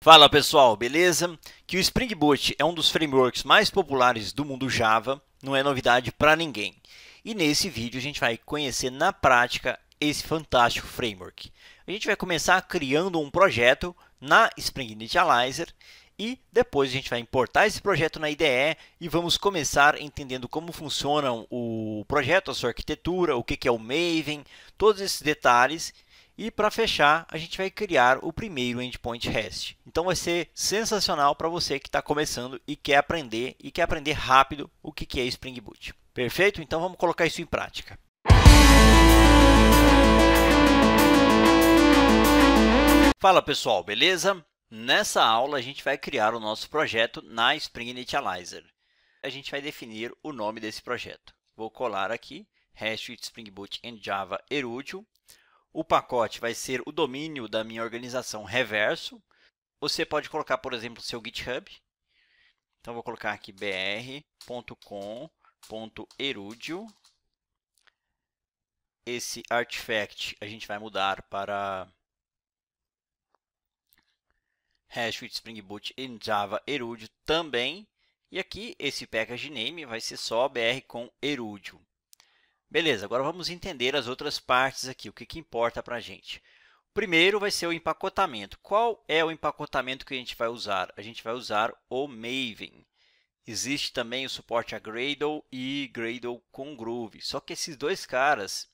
Fala pessoal, beleza? Que o Spring Boot é um dos frameworks mais populares do mundo Java, não é novidade para ninguém. E nesse vídeo a gente vai conhecer na prática esse fantástico framework. A gente vai começar criando um projeto na Spring Initializr e depois a gente vai importar esse projeto na IDE e vamos começar entendendo como funciona o projeto, a sua arquitetura, o que é o Maven, todos esses detalhes. E para fechar, a gente vai criar o primeiro endpoint REST. Então vai ser sensacional para você que está começando e quer aprender rápido o que é Spring Boot. Perfeito? Então vamos colocar isso em prática. Fala pessoal, beleza? Nessa aula a gente vai criar o nosso projeto na Spring Initializr. A gente vai definir o nome desse projeto. Vou colar aqui, REST with Spring Boot and Java Erútil. O pacote vai ser o domínio da minha organização reverso. Você pode colocar, por exemplo, o seu GitHub. Então, vou colocar aqui br.com.erudio. Esse artifact a gente vai mudar para REST with Spring Boot em Java Erúdio também. E aqui, esse package name vai ser só br com Erúdio. Beleza, agora vamos entender as outras partes aqui, o que importa para a gente. Primeiro vai ser o empacotamento. Qual é o empacotamento que a gente vai usar? A gente vai usar o Maven. Existe também o suporte a Gradle e Gradle com Groove. Só que esses dois caras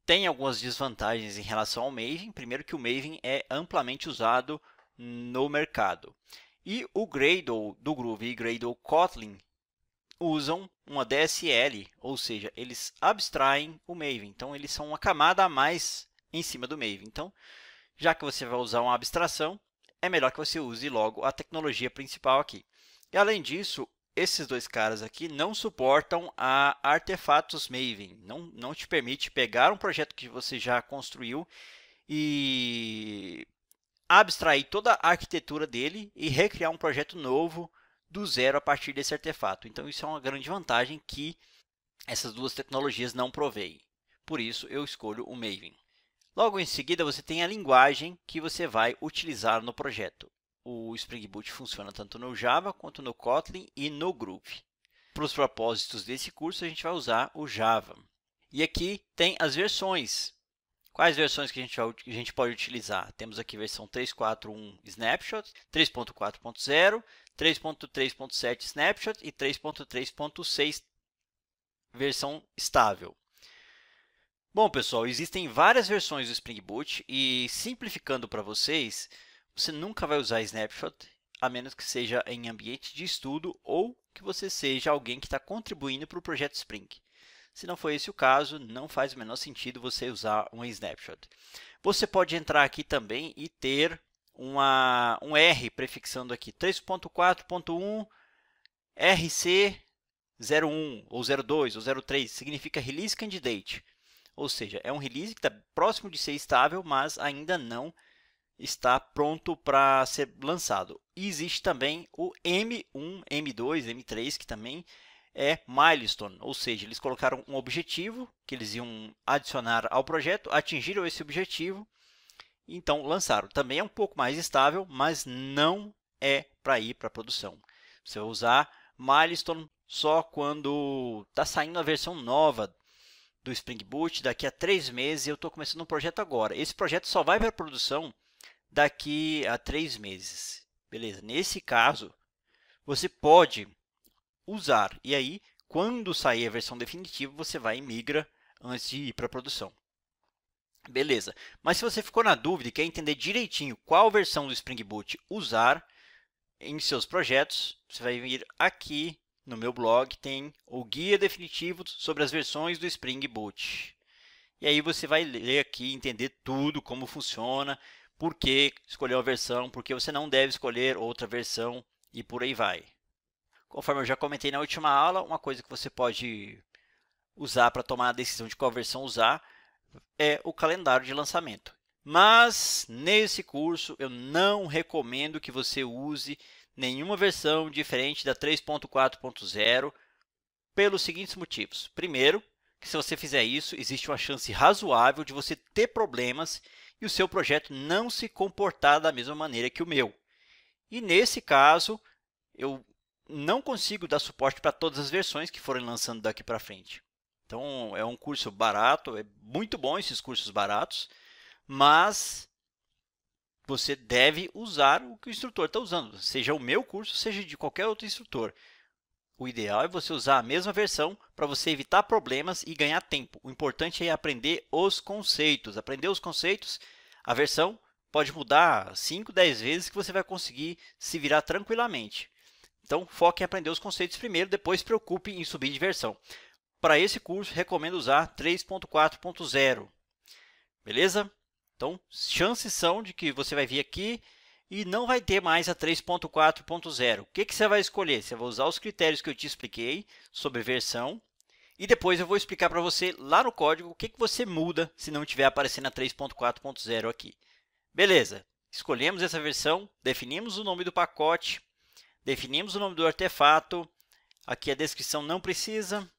têm algumas desvantagens em relação ao Maven. Primeiro que o Maven é amplamente usado no mercado. E o Gradle do Groove e Gradle Kotlin usam uma DSL, ou seja, eles abstraem o Maven. Então, eles são uma camada a mais em cima do Maven. Então, já que você vai usar uma abstração, é melhor que você use logo a tecnologia principal aqui. E, além disso, esses dois caras aqui não suportam a artefatos Maven. Não te permite pegar um projeto que você já construiu e abstrair toda a arquitetura dele e recriar um projeto novo do zero a partir desse artefato. Então, isso é uma grande vantagem que essas duas tecnologias não provêm. Por isso, eu escolho o Maven. Logo em seguida, você tem a linguagem que você vai utilizar no projeto. O Spring Boot funciona tanto no Java quanto no Kotlin e no Groove. Para os propósitos desse curso, a gente vai usar o Java. E aqui tem as versões. Quais versões que a gente pode utilizar? Temos aqui a versão 3.4.1 Snapshot, 3.4.0, 3.3.7 Snapshot e 3.3.6 versão estável. Bom, pessoal, existem várias versões do Spring Boot e, simplificando para vocês, você nunca vai usar Snapshot, a menos que seja em ambiente de estudo ou que você seja alguém que está contribuindo para o projeto Spring. Se não for esse o caso, não faz o menor sentido você usar um snapshot. Você pode entrar aqui também e ter um R prefixando aqui 3.4.1 RC01 ou 02 ou 03, significa Release Candidate. Ou seja, é um release que está próximo de ser estável, mas ainda não está pronto para ser lançado. E existe também o M1, M2, M3, que também é milestone, ou seja, eles colocaram um objetivo que eles iam adicionar ao projeto, atingiram esse objetivo, então lançaram. Também é um pouco mais estável, mas não é para ir para a produção. Você vai usar milestone só quando está saindo a versão nova do Spring Boot, daqui a 3 meses. Eu estou começando um projeto agora. Esse projeto só vai para a produção daqui a 3 meses. Beleza? Nesse caso, você pode usar. E aí, quando sair a versão definitiva, você vai e migra antes de ir para a produção. Beleza. Mas se você ficou na dúvida e quer entender direitinho qual versão do Spring Boot usar em seus projetos, você vai vir aqui no meu blog, tem o guia definitivo sobre as versões do Spring Boot. E aí você vai ler aqui, entender tudo, como funciona, por que escolher uma versão, por que você não deve escolher outra versão e por aí vai. Conforme eu já comentei na última aula, uma coisa que você pode usar para tomar a decisão de qual versão usar é o calendário de lançamento. Mas, nesse curso, eu não recomendo que você use nenhuma versão diferente da 3.4.0 pelos seguintes motivos. Primeiro, que se você fizer isso, existe uma chance razoável de você ter problemas e o seu projeto não se comportar da mesma maneira que o meu. E nesse caso, eu não consigo dar suporte para todas as versões que forem lançando daqui para frente. Então, é um curso barato, é muito bom esses cursos baratos, mas você deve usar o que o instrutor está usando, seja o meu curso, seja de qualquer outro instrutor. O ideal é você usar a mesma versão para você evitar problemas e ganhar tempo. O importante é aprender os conceitos. Aprender os conceitos, a versão pode mudar 5, 10 vezes que você vai conseguir se virar tranquilamente. Então, foque em aprender os conceitos primeiro, depois se preocupe em subir de versão. Para esse curso, recomendo usar 3.4.0. Beleza? Então, chances são de que você vai vir aqui e não vai ter mais a 3.4.0. O que você vai escolher? Você vai usar os critérios que eu te expliquei sobre versão e depois eu vou explicar para você lá no código o que você muda se não estiver aparecendo a 3.4.0 aqui. Beleza, escolhemos essa versão, definimos o nome do pacote, definimos o nome do artefato, aqui a descrição não precisa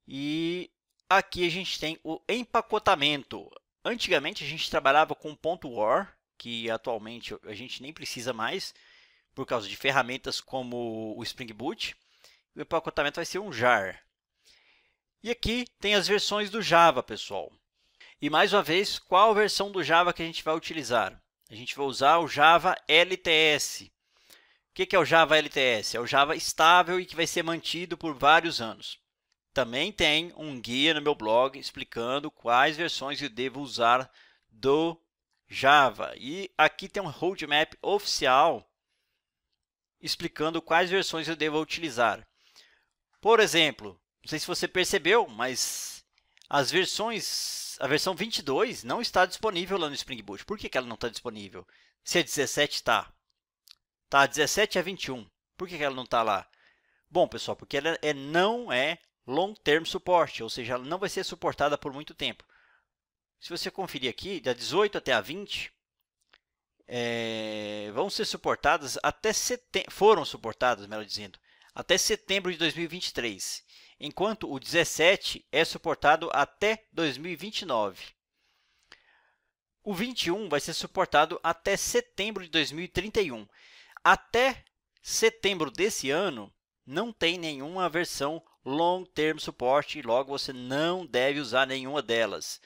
e aqui a gente tem o empacotamento. Antigamente a gente trabalhava com .war, que atualmente a gente nem precisa mais, por causa de ferramentas como o Spring Boot. O empacotamento vai ser um jar. E aqui tem as versões do Java, pessoal. E mais uma vez, qual a versão do Java que a gente vai utilizar? A gente vai usar o Java LTS. O que é o Java LTS? É o Java estável e que vai ser mantido por vários anos. Também tem um guia no meu blog explicando quais versões eu devo usar do Java. E aqui tem um roadmap oficial explicando quais versões eu devo utilizar. Por exemplo, não sei se você percebeu, mas a versão 22 não está disponível lá no Spring Boot. Por que ela não está disponível? Se a 17 está. Tá, 17 a 21. Por que ela não está lá? Bom, pessoal, porque ela não é long term support, ou seja, ela não vai ser suportada por muito tempo. Se você conferir aqui, da 18 até a 20, vão ser suportadas até setembro, foram suportadas, melhor dizendo, até setembro de 2023, enquanto o 17 é suportado até 2029. O 21 vai ser suportado até setembro de 2031. Até setembro desse ano, não tem nenhuma versão Long Term Support e logo você não deve usar nenhuma delas.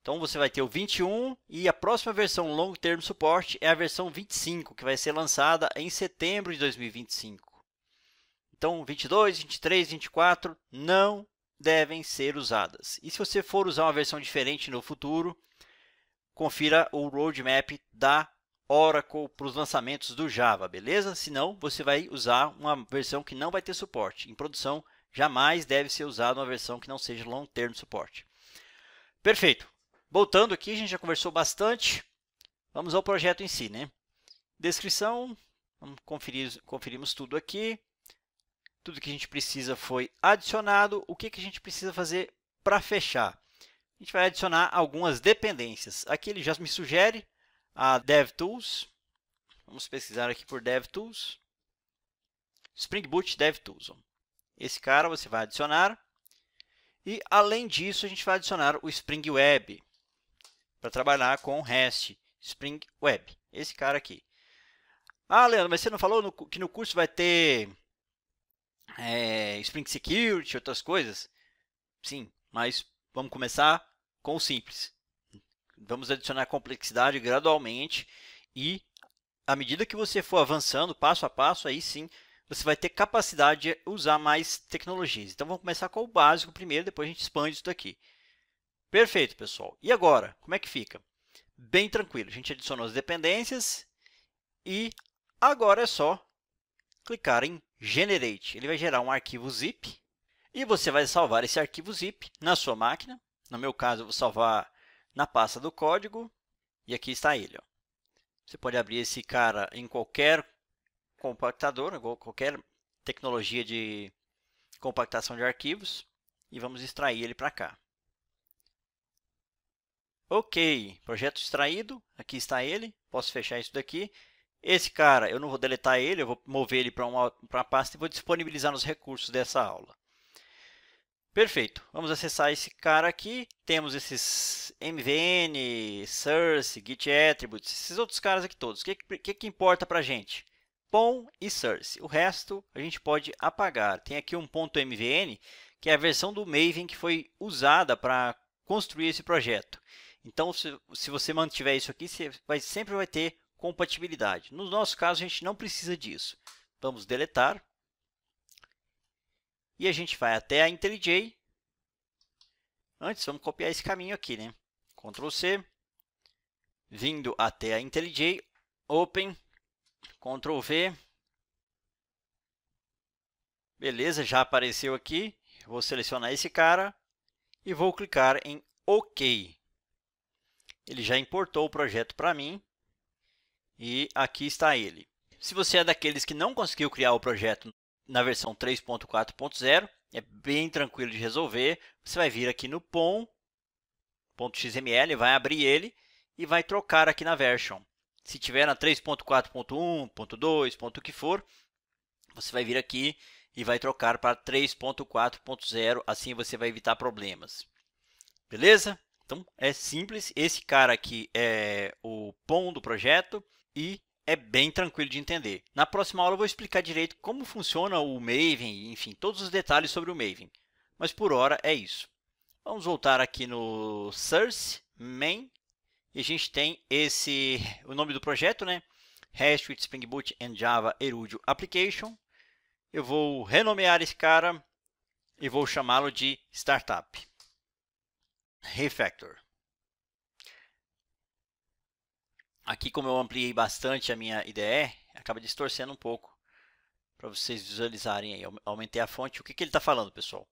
Então você vai ter o 21 e a próxima versão Long Term Support é a versão 25, que vai ser lançada em setembro de 2025. Então 22, 23, 24 não devem ser usadas. E se você for usar uma versão diferente no futuro, confira o roadmap da Oracle para os lançamentos do Java, beleza? Senão, você vai usar uma versão que não vai ter suporte. Em produção, jamais deve ser usada uma versão que não seja Long Term Support. Perfeito. Voltando aqui, a gente já conversou bastante. Vamos ao projeto em si, né? Descrição, vamos conferimos tudo aqui. Tudo que a gente precisa foi adicionado. O que a gente precisa fazer para fechar? A gente vai adicionar algumas dependências. Aqui ele já me sugere a DevTools. Vamos pesquisar aqui por DevTools. Spring Boot DevTools. Esse cara você vai adicionar. E, além disso, a gente vai adicionar o Spring Web para trabalhar com REST. Spring Web. Esse cara aqui. Ah, Leandro, mas você não falou que no curso vai ter Spring Security e outras coisas? Sim, mas vamos começar com o simples. Vamos adicionar complexidade gradualmente e, à medida que você for avançando passo a passo, aí sim você vai ter capacidade de usar mais tecnologias. Então, vamos começar com o básico primeiro, depois a gente expande isso daqui. Perfeito, pessoal. E agora, como é que fica? Bem tranquilo. A gente adicionou as dependências e agora é só clicar em Generate. Ele vai gerar um arquivo zip e você vai salvar esse arquivo zip na sua máquina. No meu caso, eu vou salvar na pasta do código e aqui está ele. Ó. Você pode abrir esse cara em qualquer compactador, qualquer tecnologia de compactação de arquivos e vamos extrair ele para cá. Ok, projeto extraído, aqui está ele, posso fechar isso daqui. Esse cara, eu não vou deletar ele, eu vou mover ele para uma pasta e vou disponibilizar nos recursos dessa aula. Perfeito. Vamos acessar esse cara aqui. Temos esses MVN, Source, Git Attributes, esses outros caras aqui todos. O que importa para a gente? POM e Source. O resto a gente pode apagar. Tem aqui um .mvn, que é a versão do Maven que foi usada para construir esse projeto. Então, se você mantiver isso aqui, você sempre vai ter compatibilidade. No nosso caso, a gente não precisa disso. Vamos deletar. E a gente vai até a IntelliJ. Antes, vamos copiar esse caminho aqui, né? Ctrl C. Vindo até a IntelliJ. Open. Ctrl V. Beleza, já apareceu aqui. Vou selecionar esse cara e vou clicar em OK. Ele já importou o projeto para mim e aqui está ele. Se você é daqueles que não conseguiu criar o projeto na versão 3.4.0, é bem tranquilo de resolver. Você vai vir aqui no pom.xml, vai abrir ele e vai trocar aqui na version. Se tiver na 3.4.1, .2, o que for, você vai vir aqui e vai trocar para 3.4.0, assim você vai evitar problemas. Beleza? Então, é simples. Esse cara aqui é o POM do projeto e é bem tranquilo de entender. Na próxima aula eu vou explicar direito como funciona o Maven, enfim, todos os detalhes sobre o Maven. Mas por hora é isso. Vamos voltar aqui no Source, Main, e a gente tem o nome do projeto, né? Hash with Spring Boot and Java Erudio Application. Eu vou renomear esse cara e vou chamá-lo de Startup. Refactor. Aqui, como eu ampliei bastante a minha IDE, acaba distorcendo um pouco para vocês visualizarem aí. Eu aumentei a fonte. O que ele está falando, pessoal?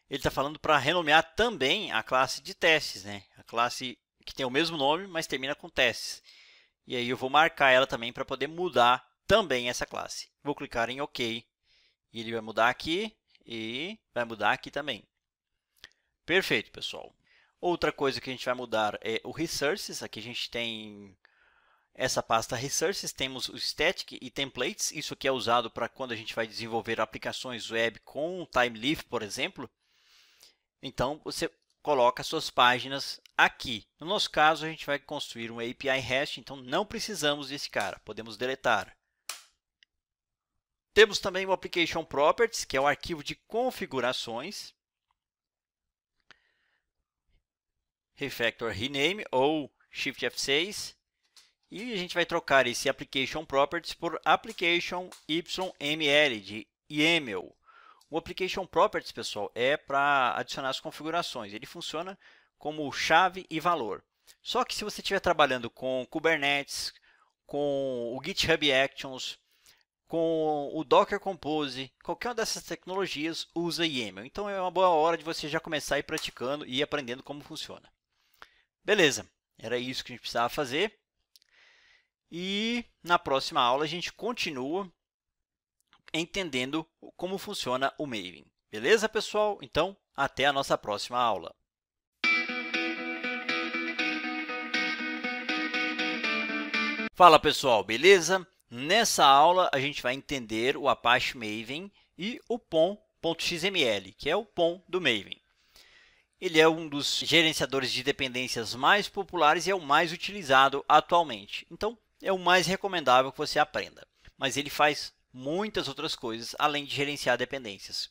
Ele está falando para renomear também a classe de testes, né? A classe que tem o mesmo nome, mas termina com testes. E aí eu vou marcar ela também para poder mudar também essa classe. Vou clicar em OK. E ele vai mudar aqui e vai mudar aqui também. Perfeito, pessoal. Outra coisa que a gente vai mudar é o Resources. Aqui a gente tem essa pasta Resources, temos o Static e Templates. Isso aqui é usado para quando a gente vai desenvolver aplicações web com TimeLeaf, por exemplo. Então, você coloca suas páginas aqui. No nosso caso, a gente vai construir um API REST, então não precisamos desse cara. Podemos deletar. Temos também o Application Properties, que é o arquivo de configurações. Refactor Rename ou Shift F6. E a gente vai trocar esse Application Properties por Application YML, de YAML. O Application Properties, pessoal, é para adicionar as configurações. Ele funciona como chave e valor. Só que se você estiver trabalhando com Kubernetes, com o GitHub Actions, com o Docker Compose, qualquer uma dessas tecnologias usa YAML. Então, é uma boa hora de você já começar a ir praticando e aprendendo como funciona. Beleza, era isso que a gente precisava fazer. E na próxima aula a gente continua entendendo como funciona o Maven. Beleza, pessoal? Então, até a nossa próxima aula. Fala, pessoal, beleza? Nessa aula a gente vai entender o Apache Maven e o pom.xml, que é o POM do Maven. Ele é um dos gerenciadores de dependências mais populares e é o mais utilizado atualmente. Então, é o mais recomendável que você aprenda. Mas ele faz muitas outras coisas, além de gerenciar dependências.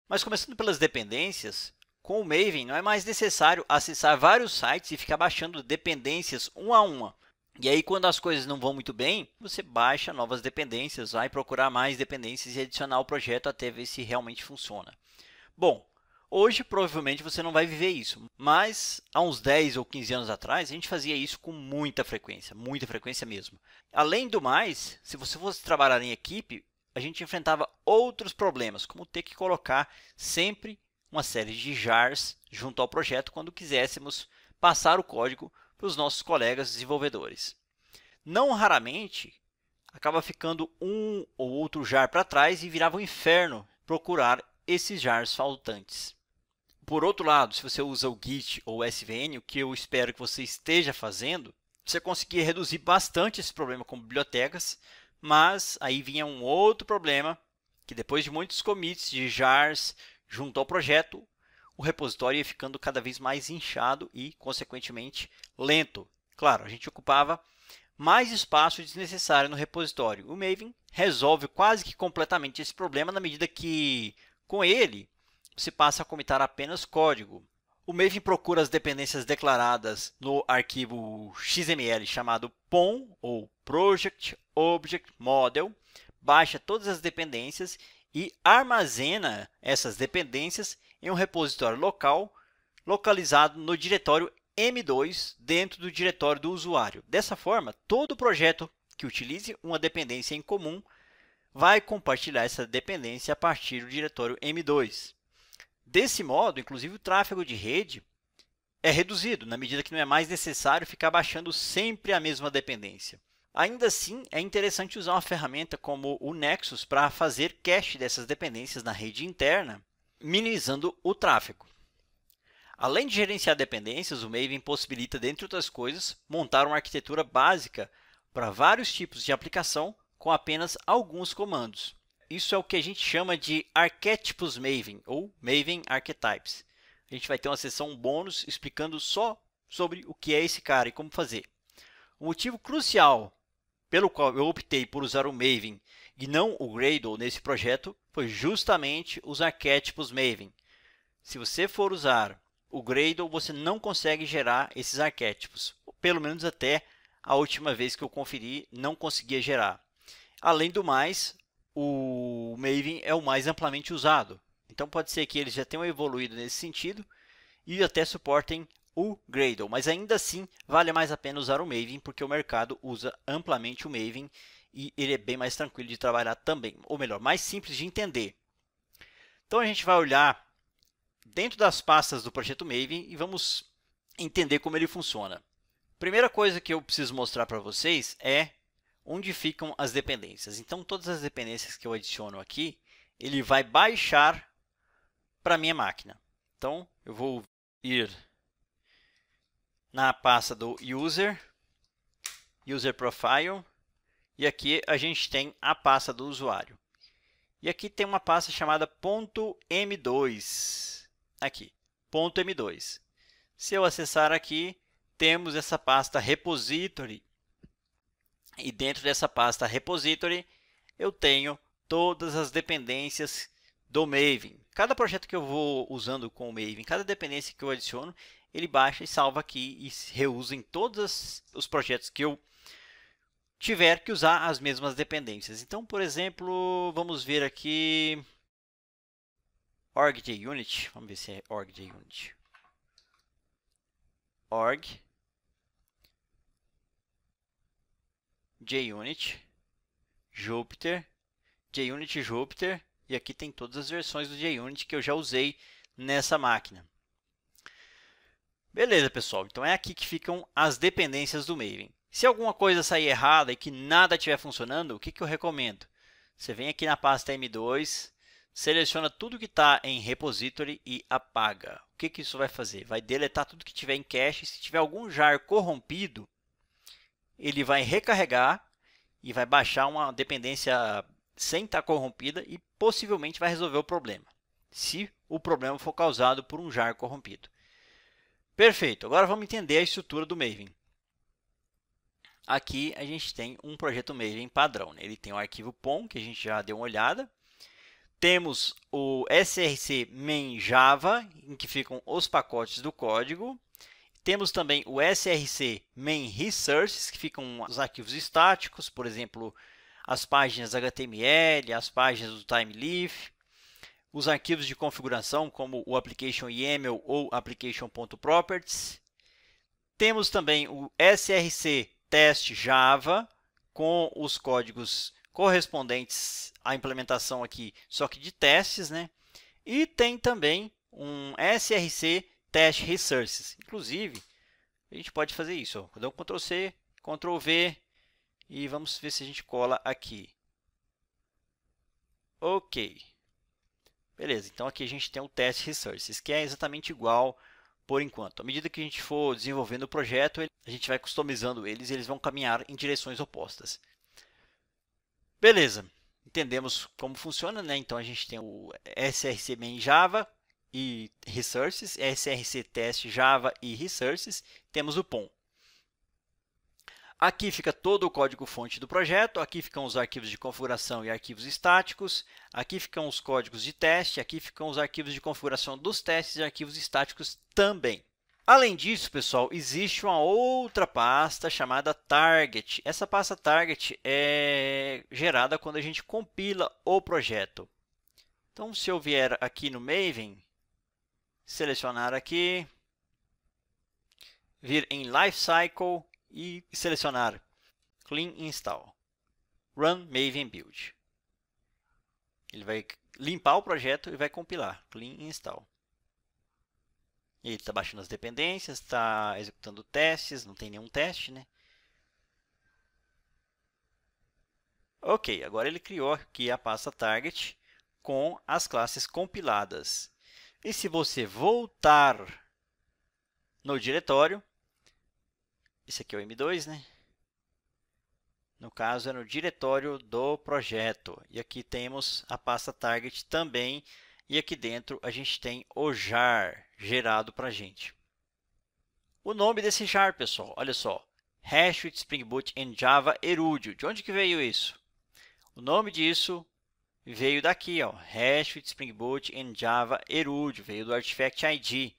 Mas começando pelas dependências, com o Maven não é mais necessário acessar vários sites e ficar baixando dependências uma a uma. E aí, quando as coisas não vão muito bem, você baixa novas dependências, vai procurar mais dependências e adicionar o projeto até ver se realmente funciona. Bom, hoje, provavelmente, você não vai viver isso, mas há uns 10 ou 15 anos atrás, a gente fazia isso com muita frequência mesmo. Além do mais, se você fosse trabalhar em equipe, a gente enfrentava outros problemas, como ter que colocar sempre uma série de jars junto ao projeto quando quiséssemos passar o código para os nossos colegas desenvolvedores. Não raramente, acaba ficando um ou outro jar para trás e virava um inferno procurar esses jars faltantes. Por outro lado, se você usa o Git ou o SVN, o que eu espero que você esteja fazendo, você conseguia reduzir bastante esse problema com bibliotecas, mas aí vinha um outro problema, que depois de muitos commits de jars junto ao projeto, o repositório ia ficando cada vez mais inchado e, consequentemente, lento. Claro, a gente ocupava mais espaço desnecessário no repositório. O Maven resolve quase que completamente esse problema na medida que, com ele, você passa a comitar apenas código. O Maven procura as dependências declaradas no arquivo XML chamado POM, ou Project Object Model, baixa todas as dependências e armazena essas dependências em um repositório local, localizado no diretório M2 dentro do diretório do usuário. Dessa forma, todo projeto que utilize uma dependência em comum vai compartilhar essa dependência a partir do diretório M2. Desse modo, inclusive, o tráfego de rede é reduzido, na medida que não é mais necessário ficar baixando sempre a mesma dependência. Ainda assim, é interessante usar uma ferramenta como o Nexus para fazer cache dessas dependências na rede interna, minimizando o tráfego. Além de gerenciar dependências, o Maven possibilita, dentre outras coisas, montar uma arquitetura básica para vários tipos de aplicação com apenas alguns comandos. Isso é o que a gente chama de arquétipos Maven, ou Maven Archetypes. A gente vai ter uma seção bônus explicando só sobre o que é esse cara e como fazer. O motivo crucial pelo qual eu optei por usar o Maven e não o Gradle nesse projeto foi justamente os arquétipos Maven. Se você for usar o Gradle, você não consegue gerar esses arquétipos. Pelo menos até a última vez que eu conferi, não conseguia gerar. Além do mais, o Maven é o mais amplamente usado. Então pode ser que eles já tenham evoluído nesse sentido e até suportem o Gradle, mas ainda assim vale mais a pena usar o Maven, porque o mercado usa amplamente o Maven e ele é bem mais tranquilo de trabalhar também, ou melhor, mais simples de entender. Então a gente vai olhar dentro das pastas do projeto Maven e vamos entender como ele funciona. Primeira coisa que eu preciso mostrar para vocês é onde ficam as dependências. Então todas as dependências que eu adiciono aqui, ele vai baixar para a minha máquina. Então eu vou ir na pasta do User Profile, e aqui a gente tem a pasta do usuário. E aqui tem uma pasta chamada .m2, aqui, .m2. Se eu acessar aqui, temos essa pasta Repository, e dentro dessa pasta Repository, eu tenho todas as dependências do Maven. Cada projeto que eu vou usando com o Maven, cada dependência que eu adiciono, ele baixa e salva aqui e reusa em todos os projetos que eu tiver que usar as mesmas dependências. Então, por exemplo, vamos ver aqui org.junit. Vamos ver se é org.junit. org.junit, Jupyter, JUnit Jupyter, e aqui tem todas as versões do JUnit que eu já usei nessa máquina. Beleza, pessoal, então é aqui que ficam as dependências do Maven. Se alguma coisa sair errada e que nada estiver funcionando, o que eu recomendo? Você vem aqui na pasta M2, seleciona tudo que está em repository e apaga. O que isso vai fazer? Vai deletar tudo que tiver em cache. Se tiver algum jar corrompido, ele vai recarregar e vai baixar uma dependência sem estar corrompida e possivelmente vai resolver o problema, se o problema for causado por um jar corrompido. Perfeito, agora vamos entender a estrutura do Maven. Aqui a gente tem um projeto Maven padrão, né? Ele tem o arquivo POM, que a gente já deu uma olhada. Temos o src main java, em que ficam os pacotes do código. Temos também o src main resources, que ficam os arquivos estáticos, por exemplo, as páginas HTML, as páginas do TimeLeaf, os arquivos de configuração, como o application YAML ou application.properties. Temos também o src test Java, com os códigos correspondentes à implementação aqui, só que de testes, né? E tem também um src test resources. Inclusive, a gente pode fazer isso, ó. Dá um Ctrl C, Ctrl V e vamos ver se a gente cola aqui. Ok. Beleza, então aqui a gente tem o test resources, que é exatamente igual por enquanto. À medida que a gente for desenvolvendo o projeto, a gente vai customizando eles e eles vão caminhar em direções opostas. Beleza, entendemos como funciona, né? Então a gente tem o src main Java, e resources, src test Java e resources, temos o POM. Aqui fica todo o código-fonte do projeto, aqui ficam os arquivos de configuração e arquivos estáticos, aqui ficam os códigos de teste, aqui ficam os arquivos de configuração dos testes e arquivos estáticos também. Além disso, pessoal, existe uma outra pasta chamada Target. Essa pasta Target é gerada quando a gente compila o projeto. Então, se eu vier aqui no Maven, selecionar aqui, vir em Lifecycle e selecionar Clean Install, Run Maven Build. Ele vai limpar o projeto e vai compilar, Clean Install. Ele está baixando as dependências, está executando testes, não tem nenhum teste, né? Ok, agora ele criou aqui a pasta Target com as classes compiladas. E se você voltar no diretório, esse aqui é o M2, né? No caso, é no diretório do projeto. E aqui temos a pasta Target também. E aqui dentro a gente tem o jar gerado para a gente. O nome desse jar, pessoal, olha só. Hash with Spring Boot in Java Erudio. De onde que veio isso? O nome disso veio daqui, ó. Hash with Spring Boot in Java Erudio. Veio do Artifact ID.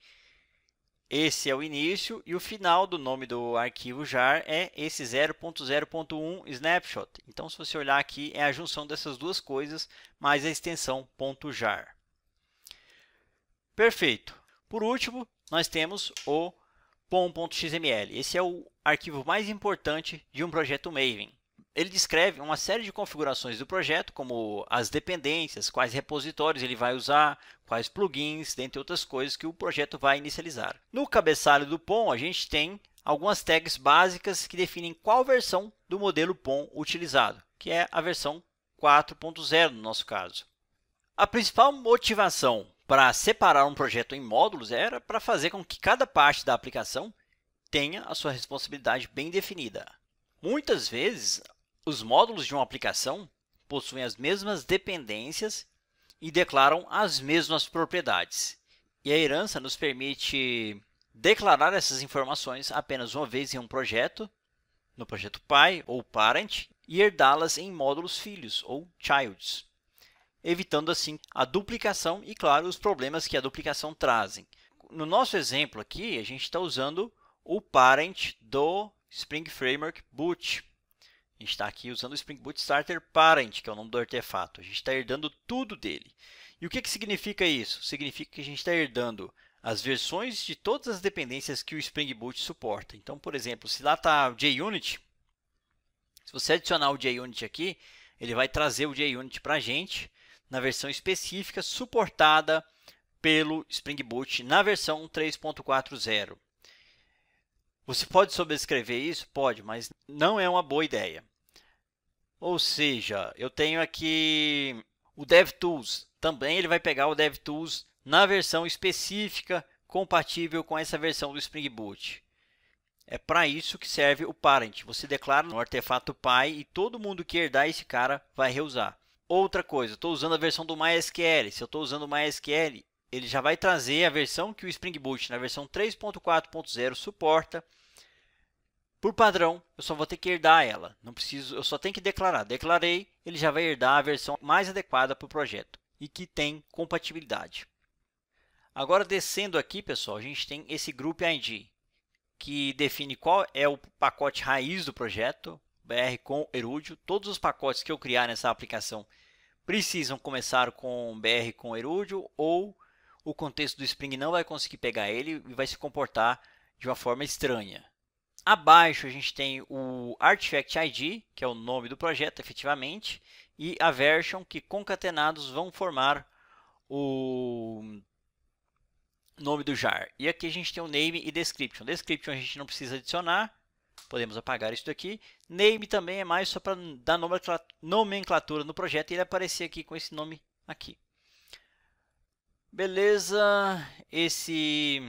Esse é o início e o final do nome do arquivo jar é esse 0.0.1 snapshot. Então, se você olhar aqui, é a junção dessas duas coisas mais a extensão .jar. Perfeito. Por último, nós temos o pom.xml. Esse é o arquivo mais importante de um projeto Maven. Ele descreve uma série de configurações do projeto, como as dependências, quais repositórios ele vai usar, quais plugins, dentre outras coisas que o projeto vai inicializar. No cabeçalho do POM, a gente tem algumas tags básicas que definem qual versão do modelo POM utilizado, que é a versão 4.0 no nosso caso. A principal motivação para separar um projeto em módulos era para fazer com que cada parte da aplicação tenha a sua responsabilidade bem definida. Muitas vezes, os módulos de uma aplicação possuem as mesmas dependências e declaram as mesmas propriedades. E a herança nos permite declarar essas informações apenas uma vez em um projeto, no projeto pai ou parent, e herdá-las em módulos filhos ou childs, evitando assim a duplicação e, claro, os problemas que a duplicação trazem. No nosso exemplo aqui, a gente está usando o parent do Spring Framework Boot. A gente está aqui usando o Spring Boot Starter Parent, que é o nome do artefato. A gente está herdando tudo dele. E o que significa isso? Significa que a gente está herdando as versões de todas as dependências que o Spring Boot suporta. Então, por exemplo, se lá está o JUnit, se você adicionar o JUnit aqui, ele vai trazer o JUnit para a gente na versão específica suportada pelo Spring Boot na versão 3.40. Você pode sobrescrever isso? Pode, mas não é uma boa ideia. Ou seja, eu tenho aqui o DevTools. Também ele vai pegar o DevTools na versão específica compatível com essa versão do Spring Boot. É para isso que serve o parent. Você declara no artefato pai e todo mundo que herdar esse cara vai reusar. Outra coisa, estou usando a versão do MySQL. Se eu estou usando o MySQL, ele já vai trazer a versão que o Spring Boot na versão 3.4.0 suporta. Por padrão, eu só vou ter que herdar ela. Não preciso, eu só tenho que declarar. Declarei, ele já vai herdar a versão mais adequada para o projeto e que tem compatibilidade. Agora, descendo aqui, pessoal, a gente tem esse Group ID, que define qual é o pacote raiz do projeto, BR com Erudio. Todos os pacotes que eu criar nessa aplicação precisam começar com BR com Erudio, ou o contexto do Spring não vai conseguir pegar ele e vai se comportar de uma forma estranha. Abaixo a gente tem o Artifact ID, que é o nome do projeto efetivamente, e a version, que concatenados vão formar o nome do jar. E aqui a gente tem o name e description. Description a gente não precisa adicionar, podemos apagar isso daqui. Name também é mais só para dar nomenclatura no projeto e ele aparecer aqui com esse nome aqui. Beleza, esse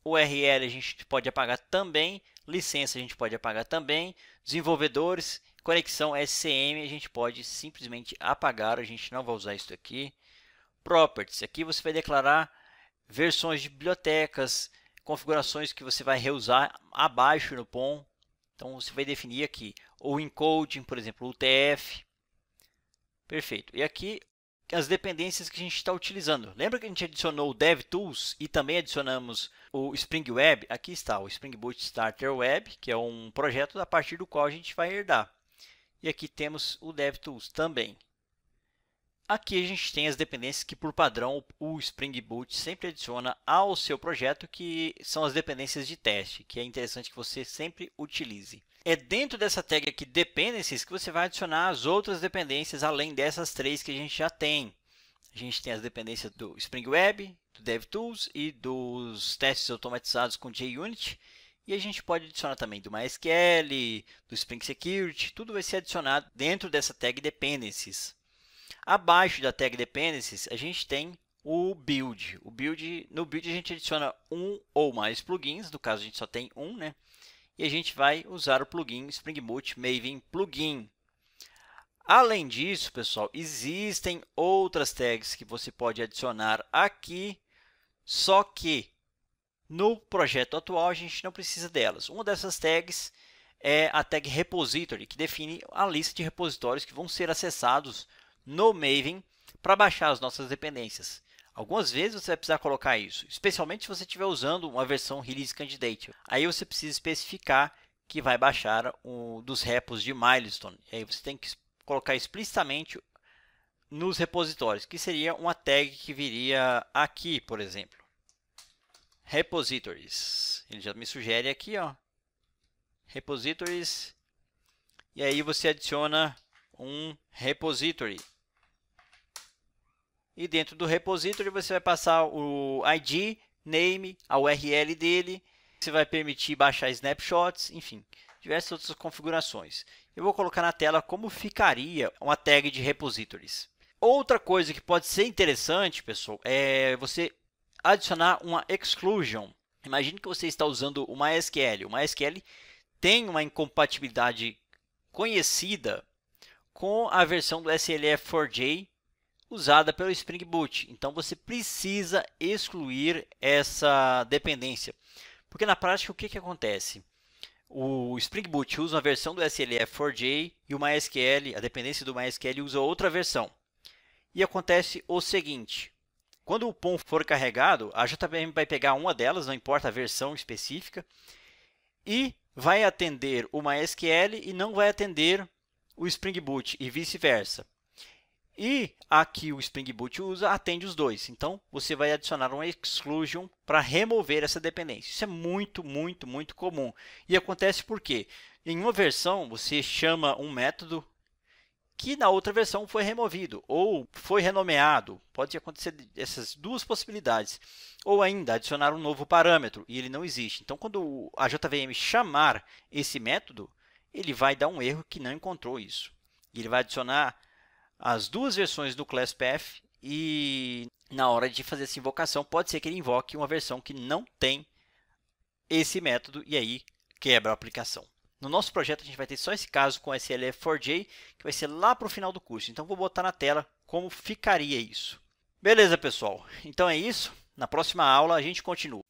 URL a gente pode apagar também, licença a gente pode apagar também, desenvolvedores, conexão SCM a gente pode simplesmente apagar, a gente não vai usar isso aqui. Properties, aqui você vai declarar versões de bibliotecas, configurações que você vai reusar abaixo no POM. Então, você vai definir aqui o encoding, por exemplo, o UTF. Perfeito. E aqui as dependências que a gente está utilizando. Lembra que a gente adicionou o DevTools e também adicionamos o Spring Web? Aqui está o Spring Boot Starter Web, que é um projeto a partir do qual a gente vai herdar. E aqui temos o DevTools também. Aqui a gente tem as dependências que, por padrão, o Spring Boot sempre adiciona ao seu projeto, que são as dependências de teste, que é interessante que você sempre utilize. É dentro dessa tag aqui, Dependencies, que você vai adicionar as outras dependências, além dessas três que a gente já tem. A gente tem as dependências do Spring Web, do DevTools e dos testes automatizados com JUnit. E a gente pode adicionar também do MySQL, do Spring Security, tudo vai ser adicionado dentro dessa tag Dependencies. Abaixo da tag Dependencies, a gente tem o Build. No Build a gente adiciona um ou mais plugins, no caso a gente só tem um, né? E a gente vai usar o plugin Spring Boot Maven Plugin. Além disso, pessoal, existem outras tags que você pode adicionar aqui, só que no projeto atual a gente não precisa delas. Uma dessas tags é a tag Repository, que define a lista de repositórios que vão ser acessados no Maven para baixar as nossas dependências. Algumas vezes você vai precisar colocar isso, especialmente se você estiver usando uma versão Release Candidate. Aí você precisa especificar que vai baixar dos repos de Milestone. E aí você tem que colocar explicitamente nos repositórios, que seria uma tag que viria aqui, por exemplo. Repositories. Ele já me sugere aqui, ó, Repositories. E aí você adiciona um repository. E dentro do repository você vai passar o ID, name, a URL dele. Você vai permitir baixar snapshots, enfim, diversas outras configurações. Eu vou colocar na tela como ficaria uma tag de repositories. Outra coisa que pode ser interessante, pessoal, é você adicionar uma exclusion. Imagine que você está usando o MySQL. O MySQL tem uma incompatibilidade conhecida com a versão do SLF4j usada pelo Spring Boot. Então, você precisa excluir essa dependência. Porque na prática, o que acontece? O Spring Boot usa uma versão do SLF4j e o MySQL, a dependência do MySQL, usa outra versão. E acontece o seguinte: quando o POM for carregado, a JVM vai pegar uma delas, não importa a versão específica, e vai atender o MySQL e não vai atender o Spring Boot e vice-versa. E aqui o Spring Boot usa, atende os dois. Então, você vai adicionar uma exclusion para remover essa dependência. Isso é muito comum. E acontece porque em uma versão você chama um método que na outra versão foi removido ou foi renomeado. Pode acontecer essas duas possibilidades. Ou ainda adicionar um novo parâmetro e ele não existe. Então, quando a JVM chamar esse método, ele vai dar um erro que não encontrou isso. E ele vai adicionar as duas versões do ClassPath e na hora de fazer essa invocação, pode ser que ele invoque uma versão que não tem esse método e aí quebra a aplicação. No nosso projeto, a gente vai ter só esse caso com SLF4j, que vai ser lá para o final do curso. Então, vou botar na tela como ficaria isso. Beleza, pessoal? Então é isso. Na próxima aula, a gente continua.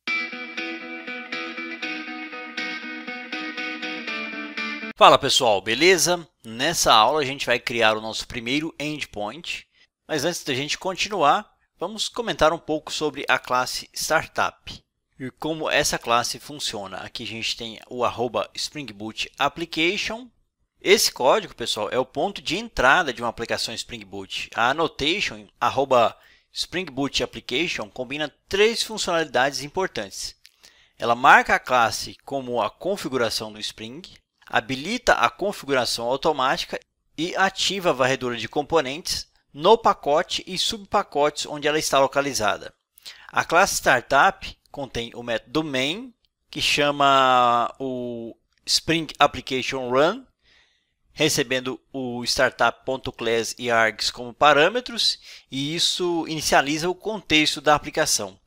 Fala, pessoal, beleza? Nessa aula, a gente vai criar o nosso primeiro endpoint. Mas antes da gente continuar, vamos comentar um pouco sobre a classe Startup e como essa classe funciona. Aqui a gente tem o @SpringBootApplication. Esse código, pessoal, é o ponto de entrada de uma aplicação Spring Boot. A annotation @SpringBootApplication combina três funcionalidades importantes. Ela marca a classe como a configuração do Spring, habilita a configuração automática e ativa a varredura de componentes no pacote e subpacotes onde ela está localizada. A classe Startup contém o método main, que chama o Spring Application Run, recebendo o startup.class e args como parâmetros, e isso inicializa o contexto da aplicação.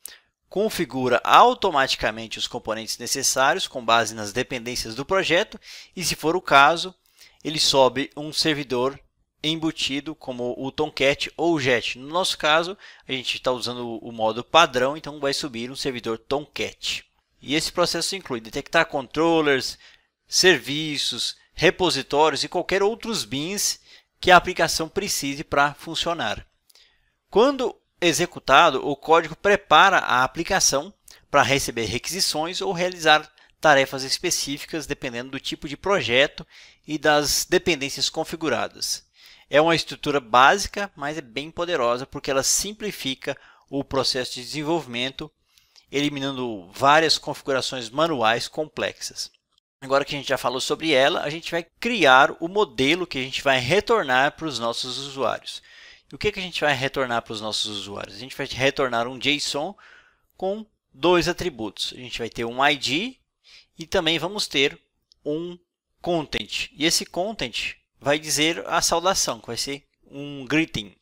Configura automaticamente os componentes necessários com base nas dependências do projeto e, se for o caso, ele sobe um servidor embutido como o Tomcat ou o Jet. No nosso caso, a gente está usando o modo padrão, então vai subir um servidor Tomcat. E esse processo inclui detectar controllers, serviços, repositórios e qualquer outros bins que a aplicação precise para funcionar. Quando executado, o código prepara a aplicação para receber requisições ou realizar tarefas específicas dependendo do tipo de projeto e das dependências configuradas. É uma estrutura básica, mas é bem poderosa porque ela simplifica o processo de desenvolvimento, eliminando várias configurações manuais complexas. Agora que a gente já falou sobre ela, a gente vai criar o modelo que a gente vai retornar para os nossos usuários. E o que a gente vai retornar para os nossos usuários? A gente vai retornar um JSON com dois atributos. A gente vai ter um ID e também vamos ter um content. E esse content vai dizer a saudação, que vai ser um greeting.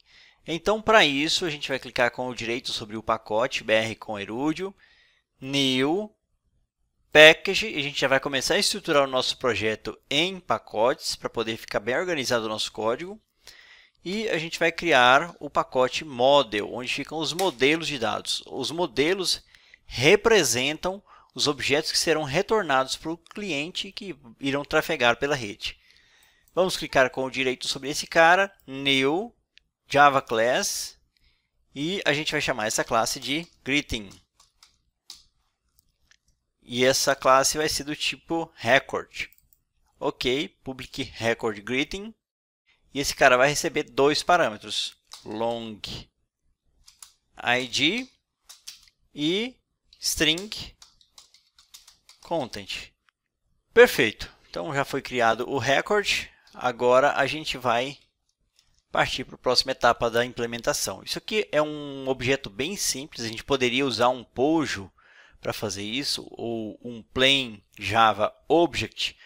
Então, para isso, a gente vai clicar com o direito sobre o pacote BR com Erudio, New, Package, e a gente já vai começar a estruturar o nosso projeto em pacotes, para poder ficar bem organizado o nosso código. E a gente vai criar o pacote Model, onde ficam os modelos de dados. Os modelos representam os objetos que serão retornados para o cliente que irão trafegar pela rede. Vamos clicar com o direito sobre esse cara, New, Java Class, e a gente vai chamar essa classe de Greeting. E essa classe vai ser do tipo Record. Ok, Public Record Greeting. E esse cara vai receber dois parâmetros, long ID e string content. Perfeito. Então já foi criado o record. Agora a gente vai partir para a próxima etapa da implementação. Isso aqui é um objeto bem simples. A gente poderia usar um Pojo para fazer isso, ou um plain Java Object.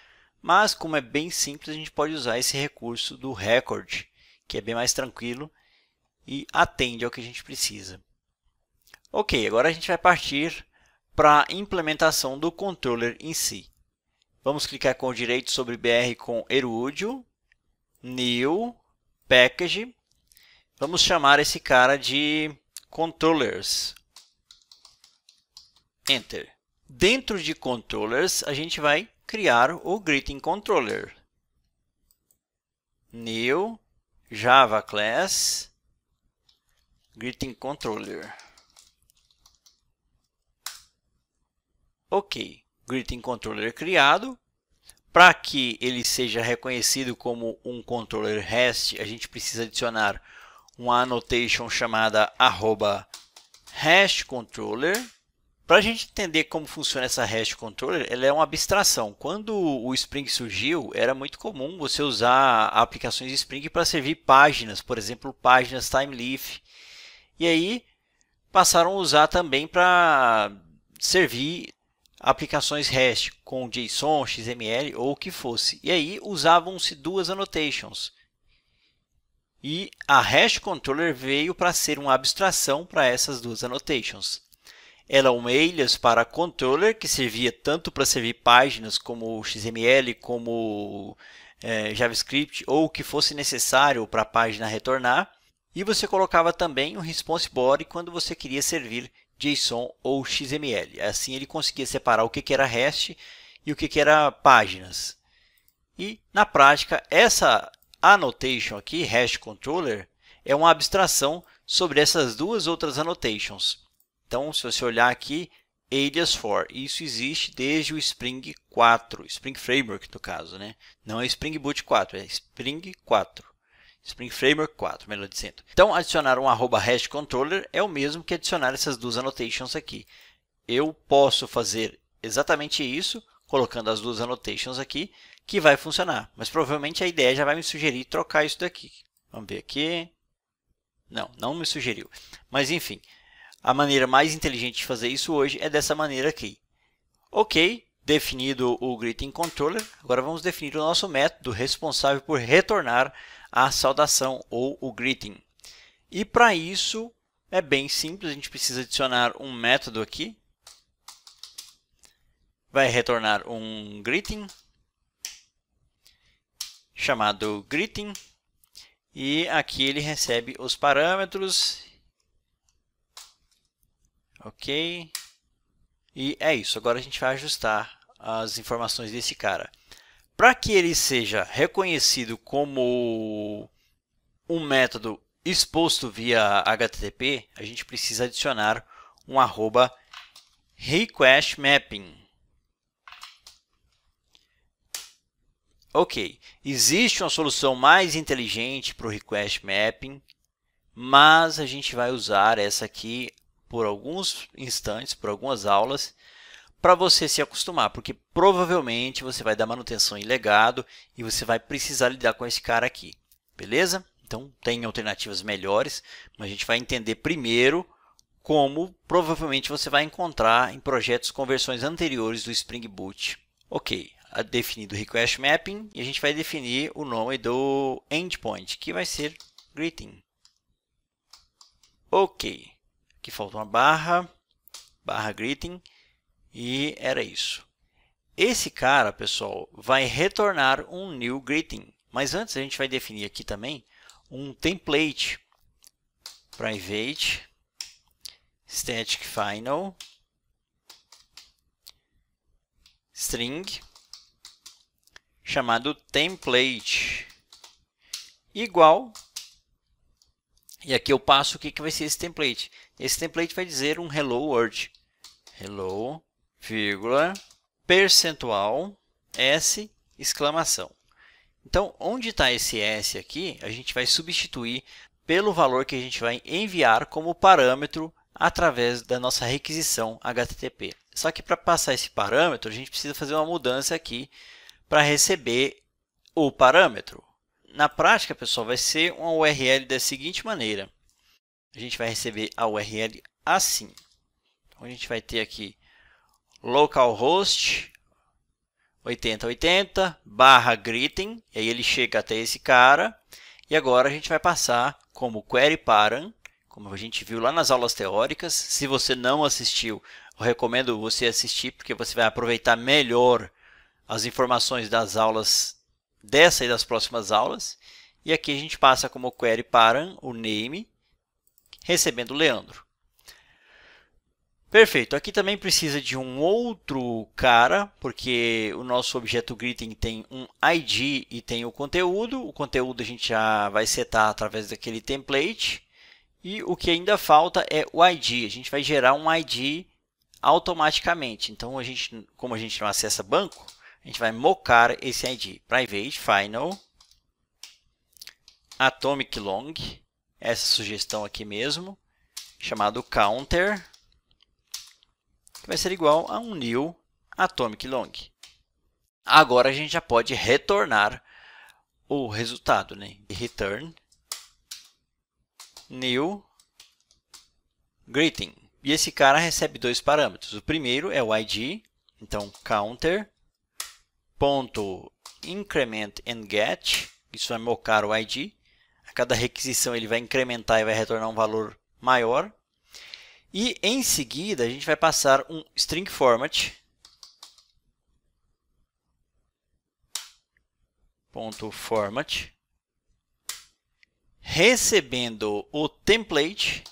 Mas como é bem simples, a gente pode usar esse recurso do record, que é bem mais tranquilo e atende ao que a gente precisa. Ok, agora a gente vai partir para a implementação do controller em si. Vamos clicar com o direito sobre BR com Erudio, New, Package. Vamos chamar esse cara de Controllers. Enter. Dentro de Controllers, a gente vai criar o Greeting Controller. New, Java Class, Greeting Controller. Ok, Greeting Controller criado. Para que ele seja reconhecido como um controller REST, a gente precisa adicionar uma annotation chamada @hashController. Para a gente entender como funciona essa hashController, ela é uma abstração. Quando o Spring surgiu, era muito comum você usar aplicações Spring para servir páginas, por exemplo, páginas TimeLeaf. E aí passaram a usar também para servir aplicações REST com JSON, XML ou o que fosse. E aí usavam-se duas annotations. E a hashController veio para ser uma abstração para essas duas annotations. Ela é um alias para controller, que servia tanto para servir páginas como XML, como JavaScript, ou o que fosse necessário para a página retornar. E você colocava também um response body quando você queria servir JSON ou XML. Assim ele conseguia separar o que era REST e o que era páginas. E na prática, essa annotation aqui, hashController, é uma abstração sobre essas duas outras annotations. Então, se você olhar aqui, alias for, isso existe desde o Spring 4, Spring Framework no caso, né? Não é Spring Boot 4, é Spring 4. Spring Framework 4, melhor dizendo. Então, adicionar um @hashController é o mesmo que adicionar essas duas annotations aqui. Eu posso fazer exatamente isso, colocando as duas annotations aqui, que vai funcionar. Mas provavelmente a ideia já vai me sugerir trocar isso daqui. Vamos ver aqui. Não, não me sugeriu. Mas enfim, a maneira mais inteligente de fazer isso hoje é dessa maneira aqui. Ok, definido o Greeting Controller, agora vamos definir o nosso método responsável por retornar a saudação ou o greeting. E para isso é bem simples, a gente precisa adicionar um método aqui. Vai retornar um greeting chamado greeting E aqui ele recebe os parâmetros. Ok. E é isso. Agora a gente vai ajustar as informações desse cara. Para que ele seja reconhecido como um método exposto via HTTP, a gente precisa adicionar um arroba request mapping. Ok, existe uma solução mais inteligente para o request mapping, mas a gente vai usar essa aqui por alguns instantes, por algumas aulas, para você se acostumar, porque provavelmente você vai dar manutenção em legado e você vai precisar lidar com esse cara aqui, beleza? Então, tem alternativas melhores, mas a gente vai entender primeiro como provavelmente você vai encontrar em projetos com versões anteriores do Spring Boot. Ok, definido o request mapping, e a gente vai definir o nome do endpoint, que vai ser greeting. Ok, aqui falta uma barra greeting, e era isso. Esse cara, pessoal, vai retornar um new greeting, mas antes a gente vai definir aqui também um template private static final string chamado template igual, e aqui eu passo o que vai ser esse template. Esse template vai dizer um hello world, hello, vírgula, percentual, s, exclamação. Então, onde está esse s aqui, a gente vai substituir pelo valor que a gente vai enviar como parâmetro através da nossa requisição HTTP. Só que para passar esse parâmetro, a gente precisa fazer uma mudança aqui para receber o parâmetro. Na prática, pessoal, vai ser uma URL da seguinte maneira. A gente vai receber a URL assim. Então, a gente vai ter aqui localhost 8080 /greeting, e aí ele chega até esse cara, e agora a gente vai passar como query param, como a gente viu lá nas aulas teóricas. Se você não assistiu, eu recomendo você assistir, porque você vai aproveitar melhor as informações das aulas dessa e das próximas aulas. E aqui a gente passa como query param o name, recebendo Leandro. Perfeito, aqui também precisa de um outro cara, porque o nosso objeto greeting tem um ID e tem o conteúdo a gente já vai setar através daquele template, e o que ainda falta é o ID, a gente vai gerar um ID automaticamente. Então, como a gente não acessa banco, a gente vai mocar esse ID, private final atomic long, essa sugestão aqui mesmo, chamado counter, que vai ser igual a um new atomic long. Agora a gente já pode retornar o resultado, né? Return new greeting. E esse cara recebe dois parâmetros. O primeiro é o ID, então counter ponto increment and get, isso vai mocar o ID. A cada requisição ele vai incrementar e vai retornar um valor maior. E em seguida a gente vai passar um string format .format recebendo o template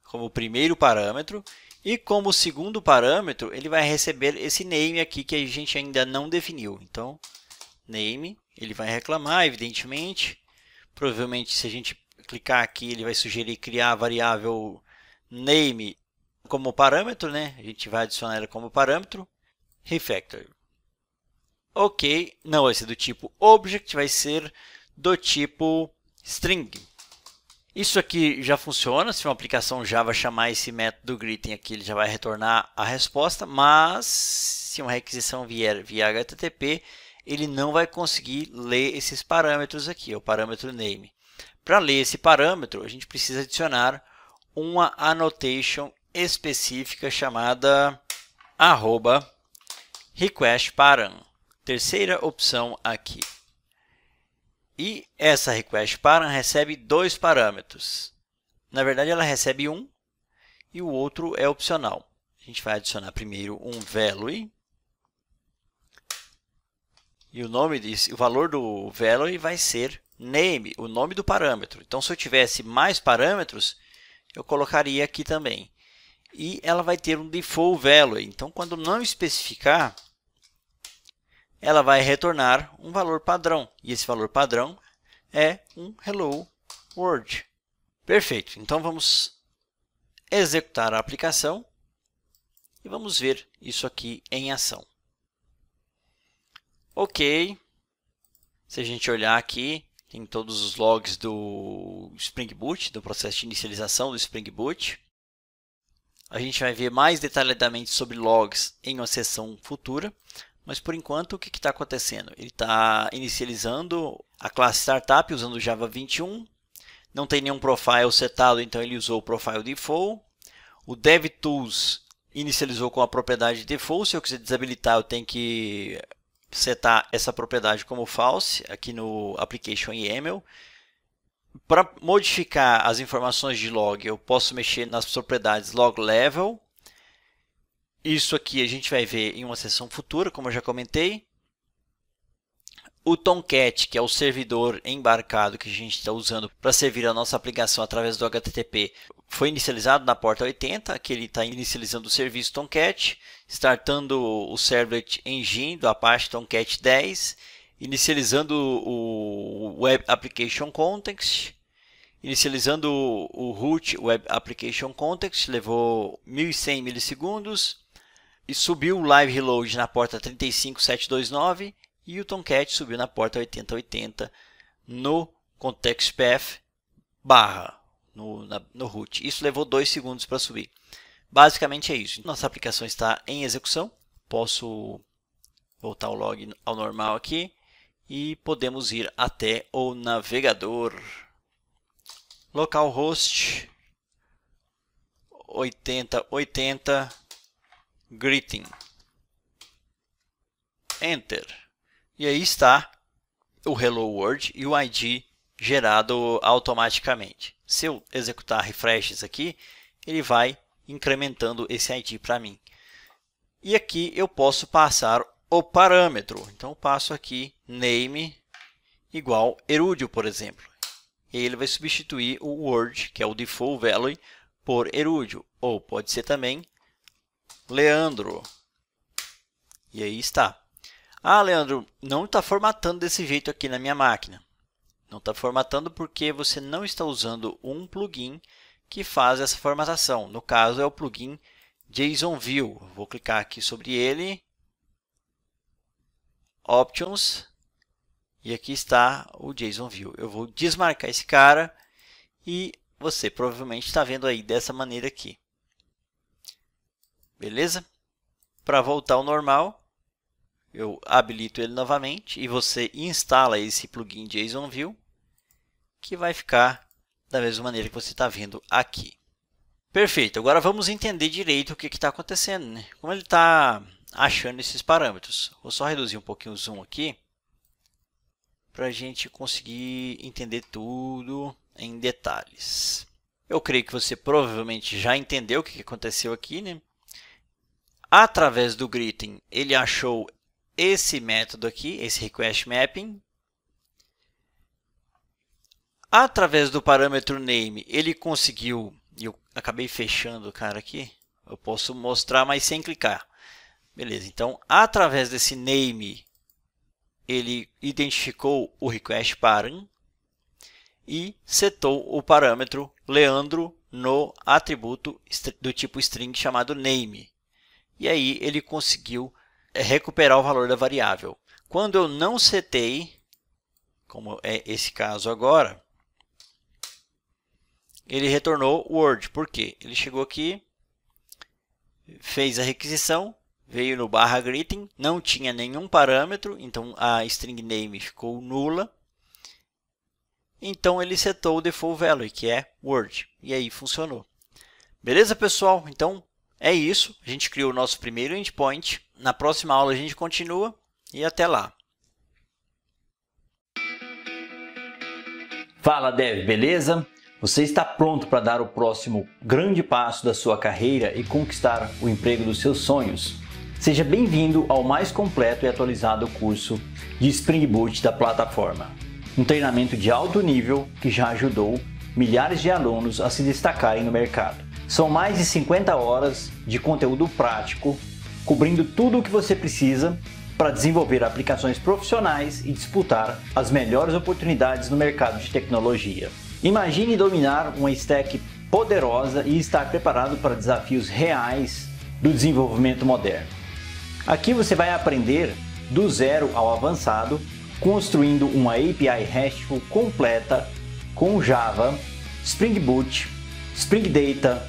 como primeiro parâmetro, e como segundo parâmetro ele vai receber esse name aqui que a gente ainda não definiu. Então, name, ele vai reclamar, evidentemente. Provavelmente, se a gente clicar aqui, ele vai sugerir criar a variável name como parâmetro, né? A gente vai adicionar ela como parâmetro. Refactor. Ok, não vai ser do tipo object, vai ser do tipo string. Isso aqui já funciona, se uma aplicação Java chamar esse método greeting aqui, ele já vai retornar a resposta, mas se uma requisição vier via HTTP, ele não vai conseguir ler esses parâmetros aqui, o parâmetro name. Para ler esse parâmetro, a gente precisa adicionar uma annotation específica chamada @requestParam. Terceira opção aqui. E essa requestParam recebe dois parâmetros. Na verdade, ela recebe um e o outro é opcional. A gente vai adicionar primeiro um value. E o nome disso, o valor do value vai ser name, o nome do parâmetro. Então, se eu tivesse mais parâmetros, eu colocaria aqui também. E ela vai ter um default value. Então, quando não especificar, ela vai retornar um valor padrão. E esse valor padrão é um Hello World. Perfeito. Então, vamos executar a aplicação e vamos ver isso aqui em ação. Ok. Se a gente olhar aqui, tem todos os logs do Spring Boot, do processo de inicialização do Spring Boot. A gente vai ver mais detalhadamente sobre logs em uma sessão futura, mas por enquanto o que está acontecendo? Ele está inicializando a classe Startup usando o Java 21, não tem nenhum profile setado, então ele usou o profile default. O DevTools inicializou com a propriedade default, se eu quiser desabilitar eu tenho que setar essa propriedade como false aqui no application YAML. Para modificar as informações de log, eu posso mexer nas propriedades log level. Isso aqui a gente vai ver em uma sessão futura, como eu já comentei. O Tomcat, que é o servidor embarcado que a gente está usando para servir a nossa aplicação através do HTTP, foi inicializado na porta 80, que ele está inicializando o serviço Tomcat, startando o Servlet Engine do Apache Tomcat 10, inicializando o Web Application Context, inicializando o root Web Application Context, levou 1100 milissegundos, e subiu o Live Reload na porta 35729, e o Tomcat subiu na porta 8080 no Context Path barra no root. Isso levou 2 segundos para subir. Basicamente é isso. Nossa aplicação está em execução. Posso voltar o log ao normal aqui e podemos ir até o navegador. Localhost 8080 greeting. Enter. E aí está o Hello World e o ID gerado automaticamente. Se eu executar refreshes aqui, ele vai incrementando esse ID para mim. E aqui eu posso passar o parâmetro. Então eu passo aqui name igual Erudio, por exemplo. E ele vai substituir o Word, que é o default value, por Erudio. Ou pode ser também Leandro. E aí está. Ah, Leandro, não está formatando desse jeito aqui na minha máquina. Não está formatando porque você não está usando um plugin que faz essa formatação. No caso, é o plugin JSONview. Vou clicar aqui sobre ele. Options. E aqui está o JSONview. Eu vou desmarcar esse cara e você provavelmente está vendo aí dessa maneira aqui. Beleza? Para voltar ao normal, eu habilito ele novamente e você instala esse plugin JSONview, que vai ficar da mesma maneira que você está vendo aqui. Perfeito, agora vamos entender direito o que está acontecendo, né? Como ele está achando esses parâmetros. Vou só reduzir um pouquinho o zoom aqui, para a gente conseguir entender tudo em detalhes. Eu creio que você provavelmente já entendeu o que aconteceu aqui, né? Através do greeting, ele achou esse método aqui, esse request mapping. Através do parâmetro name, ele conseguiu, e eu acabei fechando o cara aqui, eu posso mostrar, mas sem clicar. Beleza, então, através desse name, ele identificou o request param e setou o parâmetro Leandro no atributo do tipo string chamado name. E aí ele conseguiu recuperar o valor da variável. Quando eu não setei, como é esse caso agora, ele retornou Word. Por quê? Ele chegou aqui, fez a requisição, veio no barra greeting, não tinha nenhum parâmetro, então a string name ficou nula. Então ele setou o default value, que é Word. E aí funcionou. Beleza, pessoal? Então é isso. A gente criou o nosso primeiro endpoint. Na próxima aula a gente continua e até lá. Fala, Dev, beleza? Você está pronto para dar o próximo grande passo da sua carreira e conquistar o emprego dos seus sonhos? Seja bem-vindo ao mais completo e atualizado curso de Spring Boot da plataforma. um treinamento de alto nível que já ajudou milhares de alunos a se destacarem no mercado. São mais de 50 horas de conteúdo prático, cobrindo tudo o que você precisa para desenvolver aplicações profissionais e disputar as melhores oportunidades no mercado de tecnologia. Imagine dominar uma stack poderosa e estar preparado para desafios reais do desenvolvimento moderno. Aqui você vai aprender do zero ao avançado, construindo uma API RESTful completa com Java, Spring Boot, Spring Data,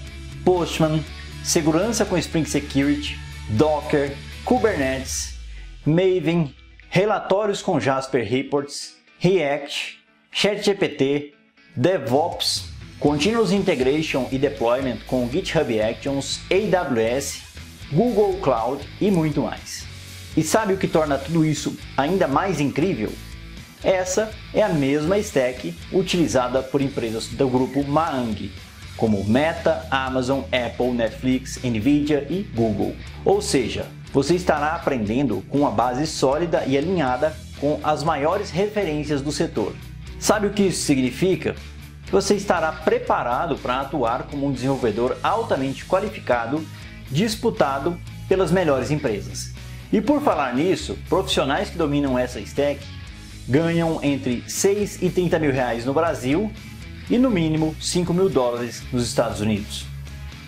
Postman, segurança com Spring Security, Docker, Kubernetes, Maven, relatórios com Jasper Reports, React, ChatGPT, DevOps, Continuous Integration e Deployment com GitHub Actions, AWS, Google Cloud e muito mais. E sabe o que torna tudo isso ainda mais incrível? Essa é a mesma stack utilizada por empresas do grupo Maang, como Meta, Amazon, Apple, Netflix, Nvidia e Google. Ou seja, você estará aprendendo com uma base sólida e alinhada com as maiores referências do setor. Sabe o que isso significa? Que você estará preparado para atuar como um desenvolvedor altamente qualificado, disputado pelas melhores empresas. E por falar nisso, profissionais que dominam essa stack ganham entre 6 e 30 mil reais no Brasil e no mínimo 5 mil dólares nos Estados Unidos.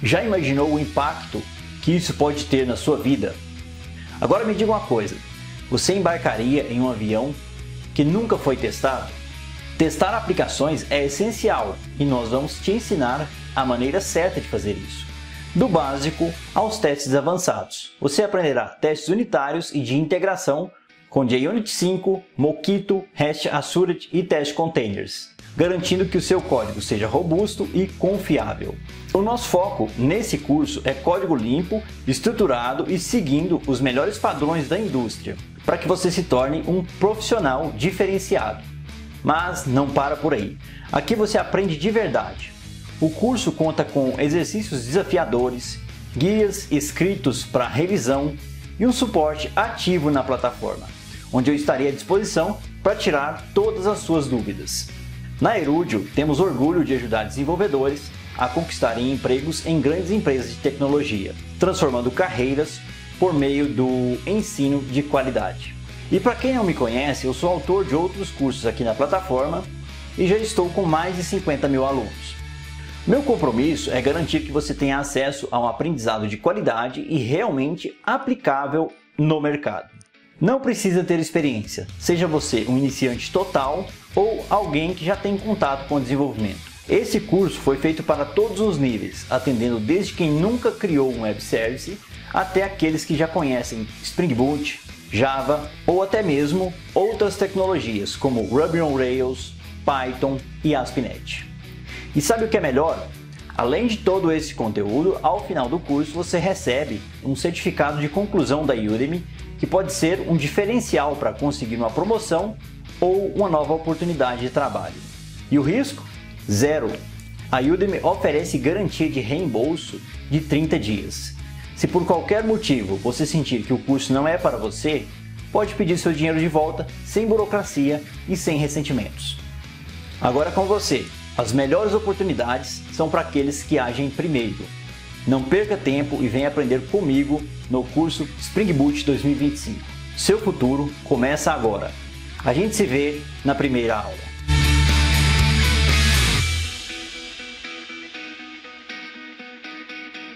Já imaginou o impacto que isso pode ter na sua vida? Agora me diga uma coisa, você embarcaria em um avião que nunca foi testado? Testar aplicações é essencial e nós vamos te ensinar a maneira certa de fazer isso. Do básico aos testes avançados. Você aprenderá testes unitários e de integração com JUnit 5, Mockito, Rest Assured e Test Containers, garantindo que o seu código seja robusto e confiável. O nosso foco nesse curso é código limpo, estruturado e seguindo os melhores padrões da indústria, para que você se torne um profissional diferenciado. Mas não para por aí. Aqui você aprende de verdade. O curso conta com exercícios desafiadores, guias escritos para revisão e um suporte ativo na plataforma, onde eu estarei à disposição para tirar todas as suas dúvidas. Na Erudio, temos orgulho de ajudar desenvolvedores a conquistarem empregos em grandes empresas de tecnologia, transformando carreiras por meio do ensino de qualidade. E para quem não me conhece, eu sou autor de outros cursos aqui na plataforma e já estou com mais de 50 mil alunos. Meu compromisso é garantir que você tenha acesso a um aprendizado de qualidade e realmente aplicável no mercado. Não precisa ter experiência, seja você um iniciante total ou alguém que já tem contato com o desenvolvimento. Esse curso foi feito para todos os níveis, atendendo desde quem nunca criou um web service até aqueles que já conhecem Spring Boot, Java ou até mesmo outras tecnologias como Ruby on Rails, Python e ASP.NET. E sabe o que é melhor? Além de todo esse conteúdo, ao final do curso você recebe um certificado de conclusão da Udemy que pode ser um diferencial para conseguir uma promoção ou uma nova oportunidade de trabalho. E o risco? Zero! A Udemy oferece garantia de reembolso de 30 dias. Se por qualquer motivo você sentir que o curso não é para você, pode pedir seu dinheiro de volta sem burocracia e sem ressentimentos. Agora com você, as melhores oportunidades são para aqueles que agem primeiro. Não perca tempo e venha aprender comigo no curso Spring Boot 2025. Seu futuro começa agora. A gente se vê na primeira aula.